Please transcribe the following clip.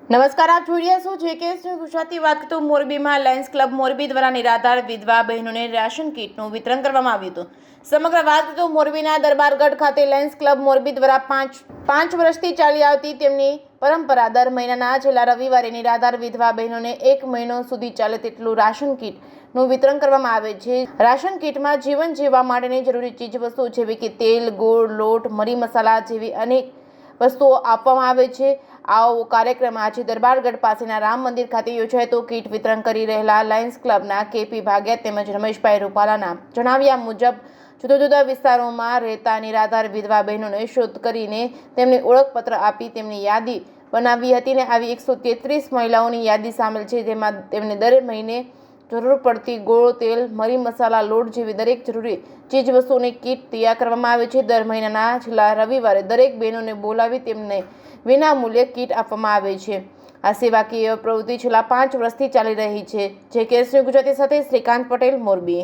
નમસ્કાર, આપ જોઈ રહ્યા છો જેકે ગુજરાતી વાત કરતો મોરબીમાં લાયન્સ ક્લબ મોરબી દ્વારા નિરાધાર વિધવા બહેનોને રાશન કીટનું વિતરણ કરવામાં આવ્યું હતું. સમગ્ર વાત કરતો મોરબીના દરબારગઢ ખાતે લાયન્સ ક્લબ મોરબી દ્વારા પાંચ વર્ષથી ચાલી આવતી તેમની પરંપરા દર મહિનાના છેલ્લા રવિવારે નિરાધાર વિધવા બહેનોને 1 મહિનો સુધી ચાલે તેટલું રાશન કીટનું વિતરણ કરવામાં આવે છે. રાશન કીટમાં જીવન જીવવા માટેની જરૂરી ચીજવસ્તુઓ જેવી કે તેલ, ગોળ, લોટ, મરી મસાલા જેવી અનેક વસ્તુઓ આપવામાં આવે છે. આવો કાર્યક્રમ આજે દરબારગઢ પાસેના રામ મંદિર ખાતે યોજાયો હતો. કીટ વિતરણ કરી રહેલા લાયન્સ ક્લબના કેપી ભાગિયા તેમજ રમેશભાઈ રૂપાલાના જણાવ્યા મુજબ જુદા જુદા વિસ્તારોમાં રહેતા નિરાધાર વિધવા બહેનોને શોધ કરીને તેમને ઓળખપત્ર આપી તેમની યાદી બનાવી હતી અને આવી 133 મહિલાઓની યાદી સામેલ છે, જેમાં તેમને દર મહિને જરૂર પડતી ગોળ, તેલ, મરી મસાલા, લોટ જેવી દરેક જરૂરી ચીજવસ્તુઓની કીટ તૈયાર કરવામાં આવે છે. દર મહિનાના છેલ્લા રવિવારે દરેક બહેનોને બોલાવી તેમને વિના મૂલ્યે કીટ આપવામાં આવે છે. આ સેવાકીય પ્રવૃત્તિ છેલ્લા 5 વર્ષથી ચાલી રહી છે. જેકે ગુજરાતી સાથે શ્રીકાંત પટેલ, મોરબી.